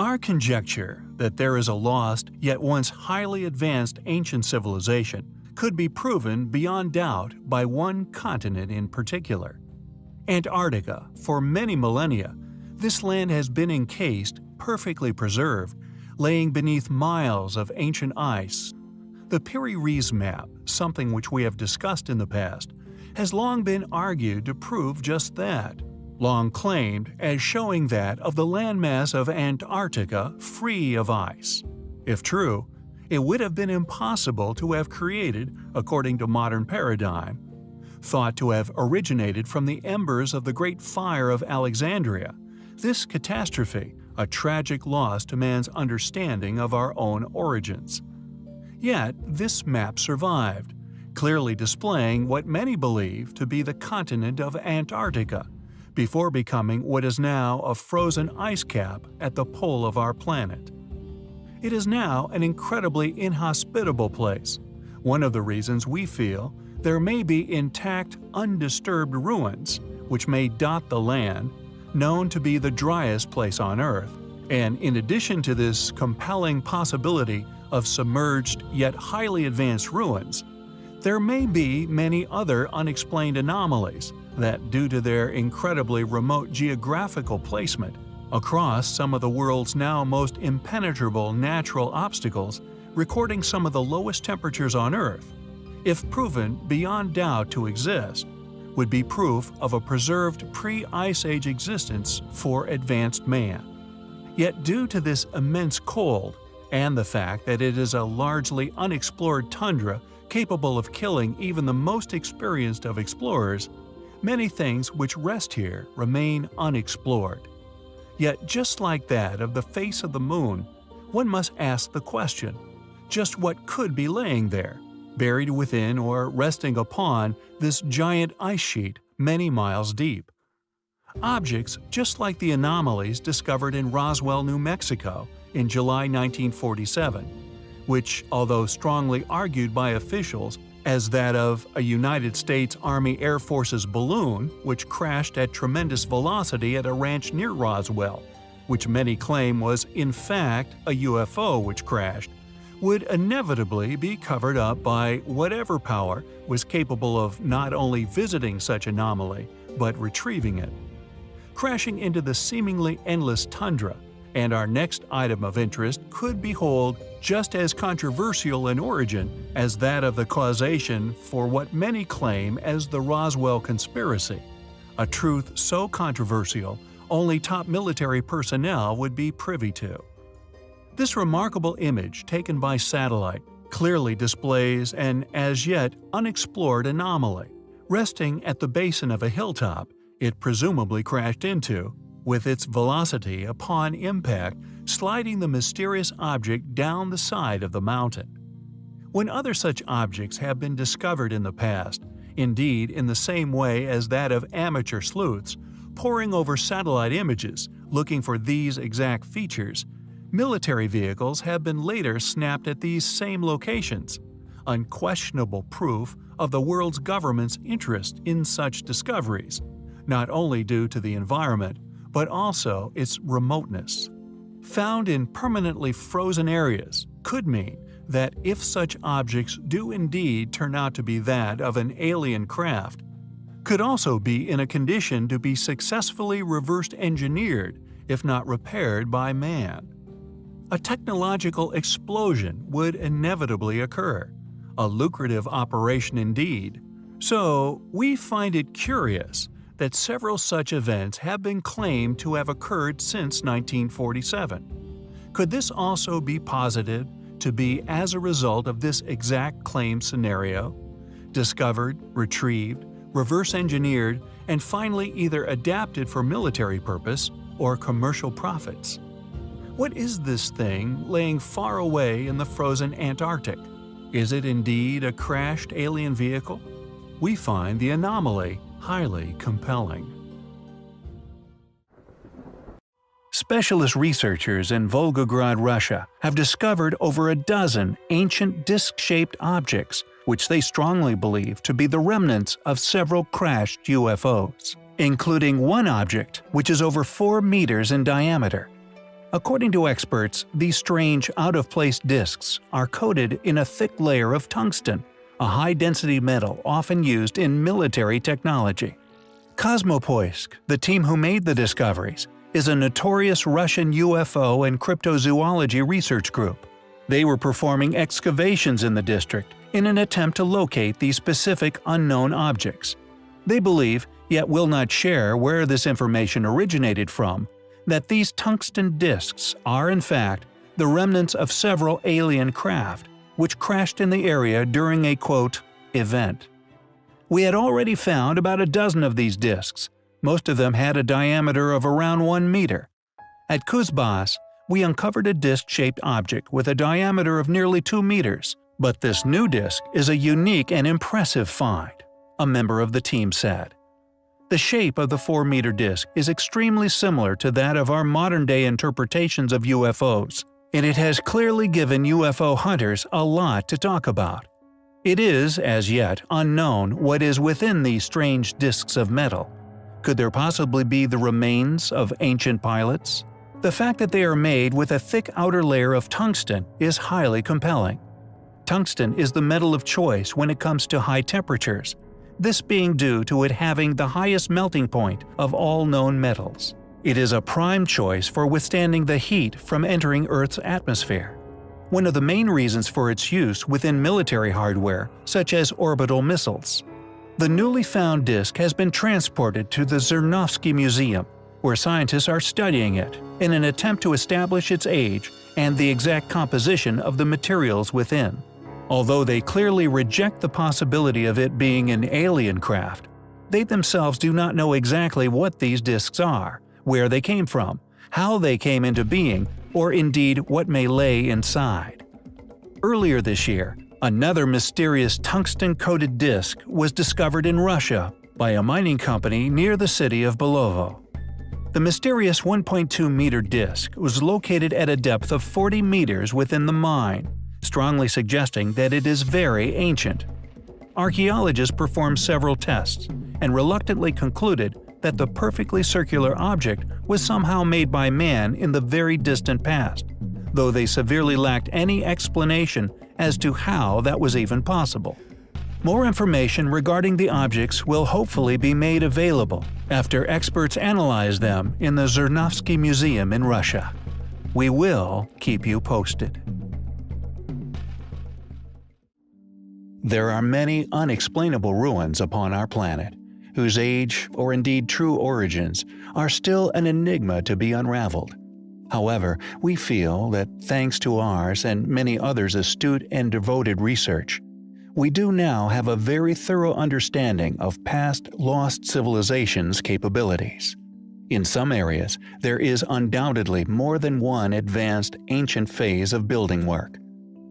Our conjecture that there is a lost yet once highly advanced ancient civilization could be proven beyond doubt by one continent in particular. Antarctica. For many millennia, this land has been encased, perfectly preserved, laying beneath miles of ancient ice. The Piri-Reis map, something which we have discussed in the past, has long been argued to prove just that, long claimed as showing that of the landmass of Antarctica free of ice. If true, it would have been impossible to have created, according to modern paradigm, thought to have originated from the embers of the Great Fire of Alexandria. This catastrophe, a tragic loss to man's understanding of our own origins. Yet, this map survived, clearly displaying what many believe to be the continent of Antarctica, before becoming what is now a frozen ice cap at the pole of our planet. It is now an incredibly inhospitable place, one of the reasons we feel there may be intact, undisturbed ruins which may dot the land, known to be the driest place on Earth, and in addition to this compelling possibility of submerged yet highly advanced ruins, there may be many other unexplained anomalies that, due to their incredibly remote geographical placement across some of the world's now most impenetrable natural obstacles, recording some of the lowest temperatures on Earth, if proven beyond doubt to exist, would be proof of a preserved pre-Ice Age existence for advanced man. Yet due to this immense cold, and the fact that it is a largely unexplored tundra capable of killing even the most experienced of explorers, many things which rest here remain unexplored. Yet just like that of the face of the moon, one must ask the question, just what could be laying there, buried within or resting upon this giant ice sheet many miles deep? Objects just like the anomalies discovered in Roswell, New Mexico in July 1947, which, although strongly argued by officials as that of a United States Army Air Force's balloon which crashed at tremendous velocity at a ranch near Roswell, which many claim was in fact a UFO which crashed, would inevitably be covered up by whatever power was capable of not only visiting such anomaly, but retrieving it. Crashing into the seemingly endless tundra, and our next item of interest could behold just as controversial an origin as that of the causation for what many claim as the Roswell conspiracy, a truth so controversial only top military personnel would be privy to. This remarkable image taken by satellite clearly displays an as yet unexplored anomaly, resting at the basin of a hilltop it presumably crashed into, with its velocity upon impact sliding the mysterious object down the side of the mountain. When other such objects have been discovered in the past, indeed in the same way as that of amateur sleuths, poring over satellite images looking for these exact features, military vehicles have been later snapped at these same locations, unquestionable proof of the world's government's interest in such discoveries, not only due to the environment, but also its remoteness. Found in permanently frozen areas could mean that if such objects do indeed turn out to be that of an alien craft, could also be in a condition to be successfully reverse engineered, if not repaired by man. A technological explosion would inevitably occur, a lucrative operation indeed. So we find it curious that several such events have been claimed to have occurred since 1947. Could this also be posited to be as a result of this exact claim scenario? Discovered, retrieved, reverse engineered, and finally either adapted for military purpose or commercial profits. What is this thing laying far away in the frozen Antarctic? Is it indeed a crashed alien vehicle? We find the anomaly highly compelling. Specialist researchers in Volgograd, Russia, have discovered over a dozen ancient disc-shaped objects, which they strongly believe to be the remnants of several crashed UFOs, including one object which is over 4 meters in diameter. According to experts, these strange, out-of-place disks are coated in a thick layer of tungsten, a high-density metal often used in military technology. Cosmopoisk, the team who made the discoveries, is a notorious Russian UFO and cryptozoology research group. They were performing excavations in the district in an attempt to locate these specific unknown objects. They believe, yet will not share where this information originated from, that these tungsten disks are in fact the remnants of several alien craft which crashed in the area during a quote, event. We had already found about a dozen of these disks. Most of them had a diameter of around 1 meter. At Kuzbas, we uncovered a disc-shaped object with a diameter of nearly 2 meters. But this new disc is a unique and impressive find, a member of the team said. The shape of the 4-meter disc is extremely similar to that of our modern-day interpretations of UFOs, and it has clearly given UFO hunters a lot to talk about. It is, as yet, unknown what is within these strange discs of metal. Could there possibly be the remains of ancient pilots? The fact that they are made with a thick outer layer of tungsten is highly compelling. Tungsten is the metal of choice when it comes to high temperatures, this being due to it having the highest melting point of all known metals. It is a prime choice for withstanding the heat from entering Earth's atmosphere. One of the main reasons for its use within military hardware, such as orbital missiles. The newly found disk has been transported to the Zernovsky Museum, where scientists are studying it in an attempt to establish its age and the exact composition of the materials within. Although they clearly reject the possibility of it being an alien craft, they themselves do not know exactly what these disks are, where they came from, how they came into being, or indeed what may lay inside. Earlier this year, another mysterious tungsten-coated disk was discovered in Russia by a mining company near the city of Belovo. The mysterious 1.2-meter disk was located at a depth of 40 meters within the mine, strongly suggesting that it is very ancient. Archaeologists performed several tests and reluctantly concluded that the perfectly circular object was somehow made by man in the very distant past, though they severely lacked any explanation as to how that was even possible. More information regarding the objects will hopefully be made available after experts analyze them in the Zernovsky Museum in Russia. We will keep you posted. There are many unexplainable ruins upon our planet, whose age, or indeed true origins, are still an enigma to be unraveled. However, we feel that thanks to ours and many others' astute and devoted research, we do now have a very thorough understanding of past lost civilizations' capabilities. In some areas, there is undoubtedly more than one advanced ancient phase of building work.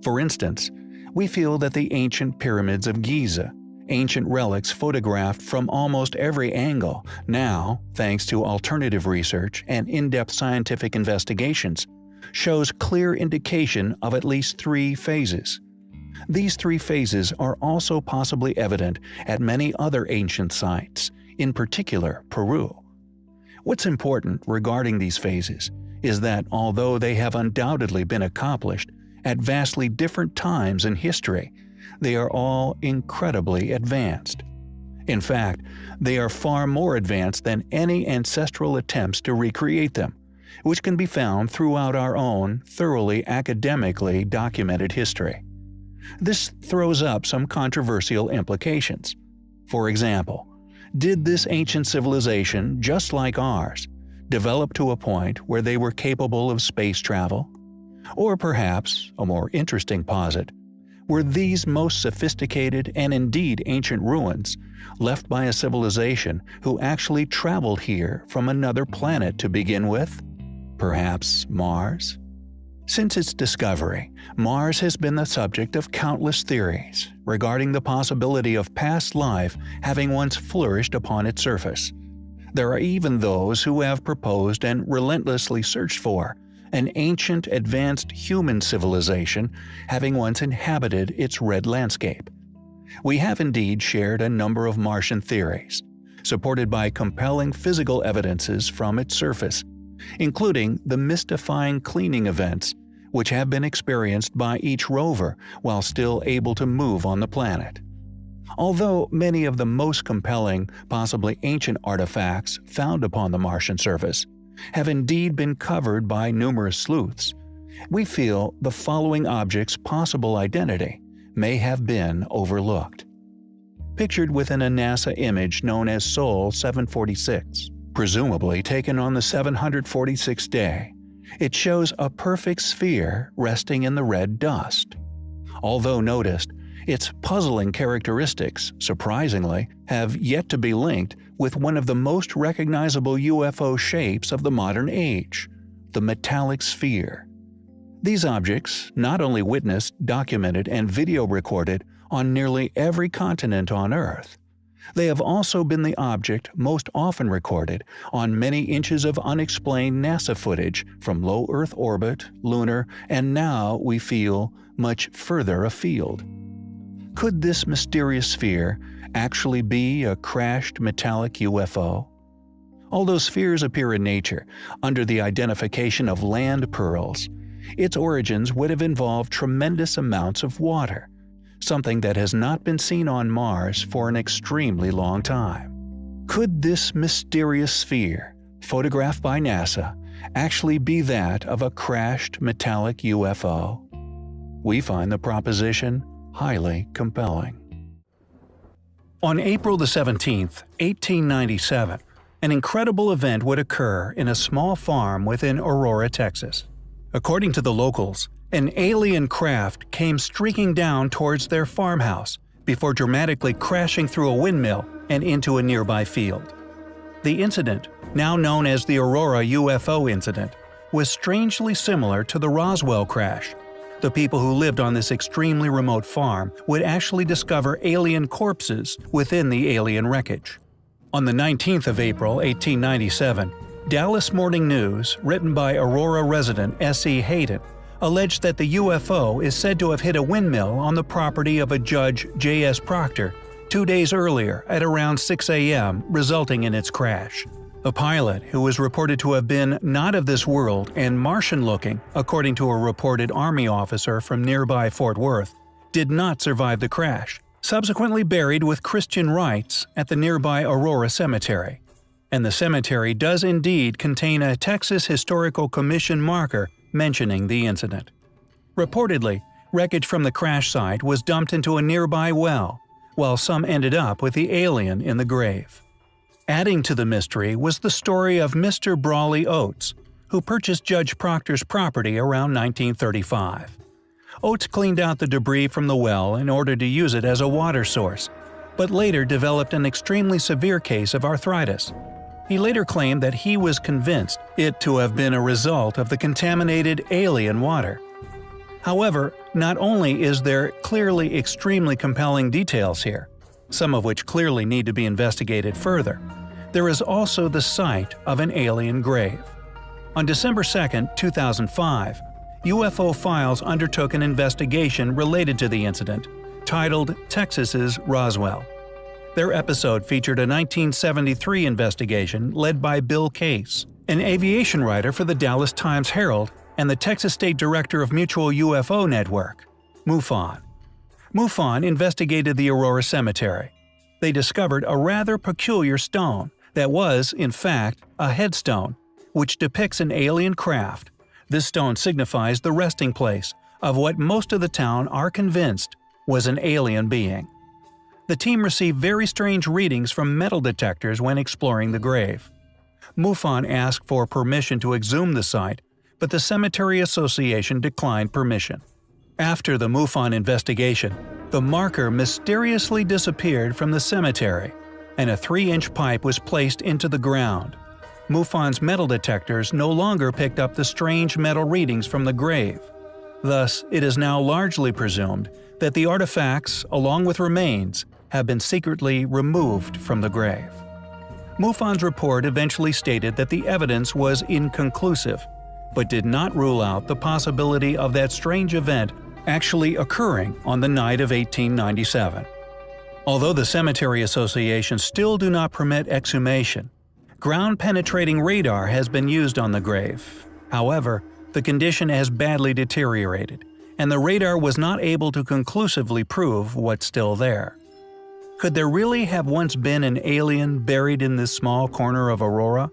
For instance, we feel that the ancient pyramids of Giza, ancient relics photographed from almost every angle, now, thanks to alternative research and in-depth scientific investigations, shows clear indication of at least 3 phases. These 3 phases are also possibly evident at many other ancient sites, in particular Peru. What's important regarding these phases is that although they have undoubtedly been accomplished at vastly different times in history, they are all incredibly advanced. In fact, they are far more advanced than any ancestral attempts to recreate them, which can be found throughout our own thoroughly academically documented history. This throws up some controversial implications. For example, did this ancient civilization, just like ours, develop to a point where they were capable of space travel? Or perhaps, a more interesting posit, were these most sophisticated and indeed ancient ruins left by a civilization who actually traveled here from another planet to begin with? Perhaps Mars? Since its discovery, Mars has been the subject of countless theories regarding the possibility of past life having once flourished upon its surface. There are even those who have proposed and relentlessly searched for an ancient advanced human civilization having once inhabited its red landscape. We have indeed shared a number of Martian theories, supported by compelling physical evidences from its surface, including the mystifying cleaning events which have been experienced by each rover while still able to move on the planet. Although many of the most compelling, possibly ancient artifacts found upon the Martian surface have indeed been covered by numerous sleuths, we feel the following objects' possible identity may have been overlooked. Pictured within a NASA image known as Sol 746, presumably taken on the 746th day, it shows a perfect sphere resting in the red dust. Although noticed, its puzzling characteristics, surprisingly, have yet to be linked with one of the most recognizable UFO shapes of the modern age, the metallic sphere. These objects not only witnessed, documented, and video recorded on nearly every continent on Earth, they have also been the object most often recorded on many inches of unexplained NASA footage from low Earth orbit, lunar, and now, we feel, much further afield. Could this mysterious sphere actually be a crashed metallic UFO? Although spheres appear in nature under the identification of land pearls, its origins would have involved tremendous amounts of water, something that has not been seen on Mars for an extremely long time. Could this mysterious sphere, photographed by NASA, actually be that of a crashed metallic UFO? We find the proposition highly compelling. On April 17, 1897, an incredible event would occur in a small farm within Aurora, Texas. According to the locals, an alien craft came streaking down towards their farmhouse before dramatically crashing through a windmill and into a nearby field. The incident, now known as the Aurora UFO incident, was strangely similar to the Roswell crash. The people who lived on this extremely remote farm would actually discover alien corpses within the alien wreckage. On the 19th of April, 1897, Dallas Morning News, written by Aurora resident S.E. Hayden, alleged that the UFO is said to have hit a windmill on the property of a Judge J.S. Proctor 2 days earlier at around 6 a.m., resulting in its crash. A pilot, who was reported to have been not of this world and Martian-looking, according to a reported Army officer from nearby Fort Worth, did not survive the crash, subsequently buried with Christian rites at the nearby Aurora Cemetery. And the cemetery does indeed contain a Texas Historical Commission marker mentioning the incident. Reportedly, wreckage from the crash site was dumped into a nearby well, while some ended up with the alien in the grave. Adding to the mystery was the story of Mr. Brawley Oates, who purchased Judge Proctor's property around 1935. Oates cleaned out the debris from the well in order to use it as a water source, but later developed an extremely severe case of arthritis. He later claimed that he was convinced it to have been a result of the contaminated alien water. However, not only is there clearly extremely compelling details here, some of which clearly need to be investigated further, there is also the site of an alien grave. On December 2, 2005, UFO Files undertook an investigation related to the incident, titled Texas's Roswell. Their episode featured a 1973 investigation led by Bill Case, an aviation writer for the Dallas Times-Herald and the Texas State Director of Mutual UFO Network, MUFON. MUFON investigated the Aurora Cemetery. They discovered a rather peculiar stone that was, in fact, a headstone, which depicts an alien craft. This stone signifies the resting place of what most of the town are convinced was an alien being. The team received very strange readings from metal detectors when exploring the grave. MUFON asked for permission to exhume the site, but the Cemetery Association declined permission. After the MUFON investigation, the marker mysteriously disappeared from the cemetery, and a 3-inch pipe was placed into the ground. MUFON's metal detectors no longer picked up the strange metal readings from the grave. Thus, it is now largely presumed that the artifacts, along with remains, have been secretly removed from the grave. MUFON's report eventually stated that the evidence was inconclusive, but did not rule out the possibility of that strange event actually occurring on the night of 1897. Although the Cemetery Association still do not permit exhumation, Ground-penetrating radar has been used on the grave. However, the condition has badly deteriorated, and the radar was not able to conclusively prove what's still there. Could there really have once been an alien buried in this small corner of Aurora?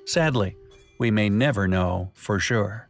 Sadly, we may never know for sure.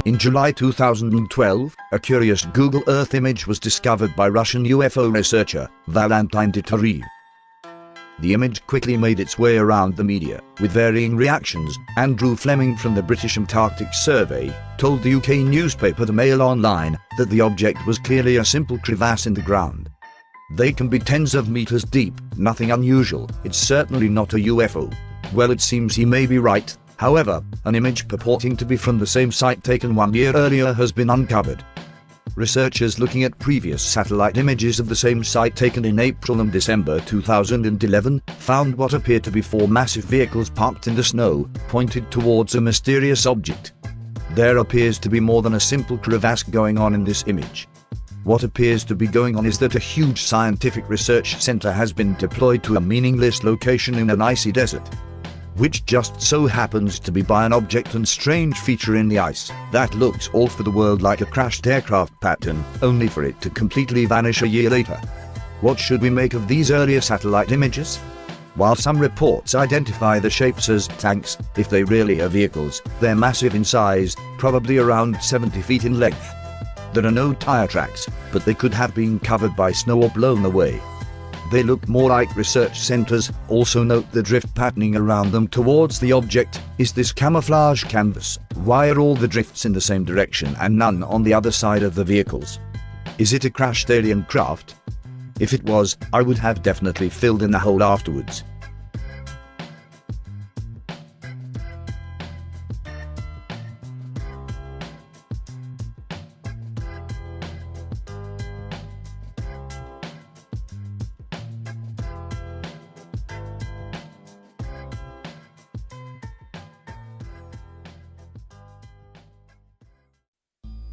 In July 2012, a curious Google Earth image was discovered by Russian UFO researcher Valentin Titarev. The image quickly made its way around the media, with varying reactions. Andrew Fleming from the British Antarctic Survey told the UK newspaper The Mail Online that the object was clearly a simple crevasse in the ground. They can be tens of meters deep, nothing unusual, it's certainly not a UFO. Well, it seems he may be right. However, an image purporting to be from the same site taken 1 year earlier has been uncovered. Researchers looking at previous satellite images of the same site taken in April and December 2011 found what appeared to be 4 massive vehicles parked in the snow, pointed towards a mysterious object. There appears to be more than a simple crevasse going on in this image. What appears to be going on is that a huge scientific research center has been deployed to a meaningless location in an icy desert, which just so happens to be by an object and strange feature in the ice that looks all for the world like a crashed aircraft pattern, only for it to completely vanish a year later. What should we make of these earlier satellite images? While some reports identify the shapes as tanks, if they really are vehicles, they're massive in size, probably around 70 feet in length. There are no tire tracks, but they could have been covered by snow or blown away. They look more like research centers. Also note the drift patterning around them towards the object. Is this camouflage canvas? Why are all the drifts in the same direction and none on the other side of the vehicles? Is it a crashed alien craft? If it was, I would have definitely filled in the hole afterwards.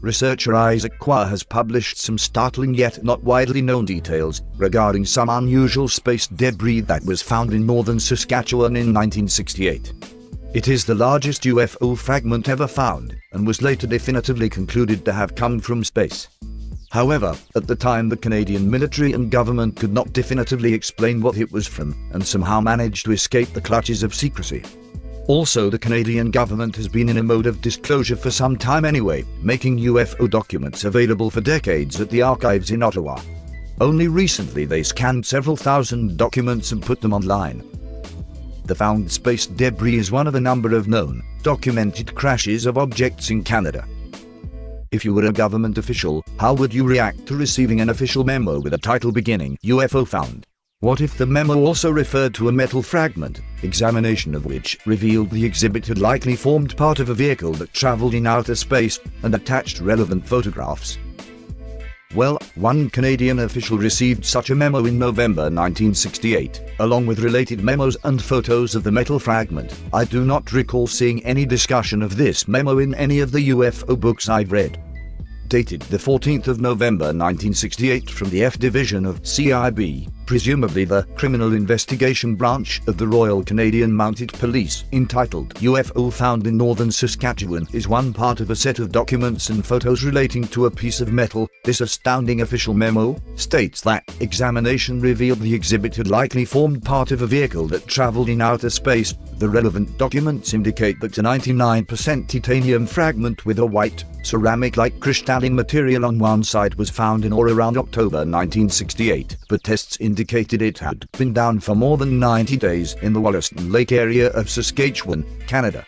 Researcher Isaac Qua has published some startling yet not widely known details regarding some unusual space debris that was found in northern Saskatchewan in 1968. It is the largest UFO fragment ever found, and was later definitively concluded to have come from space. However, at the time the Canadian military and government could not definitively explain what it was from, and somehow managed to escape the clutches of secrecy. Also, the Canadian government has been in a mode of disclosure for some time anyway, making UFO documents available for decades at the archives in Ottawa. Only recently they scanned several thousand documents and put them online. The found space debris is one of a number of known, documented crashes of objects in Canada. If you were a government official, how would you react to receiving an official memo with a title beginning UFO found? What if the memo also referred to a metal fragment, examination of which revealed the exhibit had likely formed part of a vehicle that traveled in outer space, and attached relevant photographs? Well, one Canadian official received such a memo in November 1968, along with related memos and photos of the metal fragment. I do not recall seeing any discussion of this memo in any of the UFO books I've read. Dated the 14th of November 1968 from the F Division of CIB, presumably the Criminal Investigation Branch of the Royal Canadian Mounted Police, entitled UFO Found in Northern Saskatchewan, is one part of a set of documents and photos relating to a piece of metal. This astounding official memo states that examination revealed the exhibit had likely formed part of a vehicle that traveled in outer space. The relevant documents indicate that a 99% titanium fragment with a white, ceramic-like crystalline material on one side was found in or around October 1968, but tests indicated it had been down for more than 90 days in the Wollaston Lake area of Saskatchewan, Canada.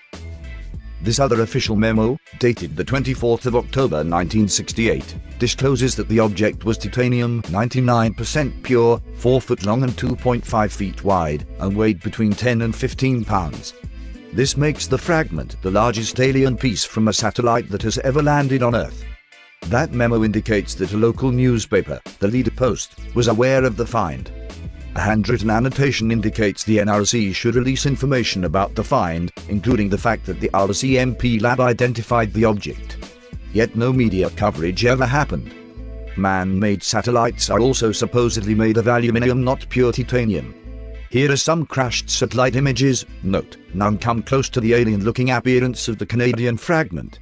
This other official memo, dated the 24th of October 1968, discloses that the object was titanium 99% pure, 4 foot long and 2.5 feet wide, and weighed between 10 and 15 pounds. This makes the fragment the largest alien piece from a satellite that has ever landed on Earth. That memo indicates that a local newspaper, the Leader Post, was aware of the find. A handwritten annotation indicates the NRC should release information about the find, including the fact that the RCMP lab identified the object. Yet no media coverage ever happened. Man-made satellites are also supposedly made of aluminium, not pure titanium. Here are some crashed satellite images. Note, none come close to the alien-looking appearance of the Canadian fragment.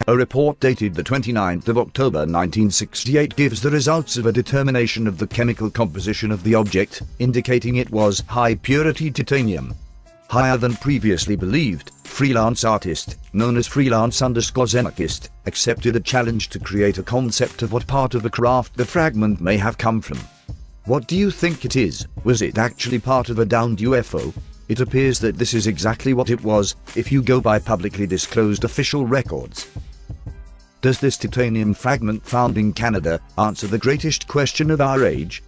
A report dated the 29th of October 1968 gives the results of a determination of the chemical composition of the object, indicating it was high-purity titanium. Higher than previously believed, freelance artist, known as freelance_anarchist, accepted a challenge to create a concept of what part of the craft the fragment may have come from. What do you think it is? Was it actually part of a downed UFO? It appears that this is exactly what it was, if you go by publicly disclosed official records. Does this titanium fragment found in Canada answer the greatest question of our age?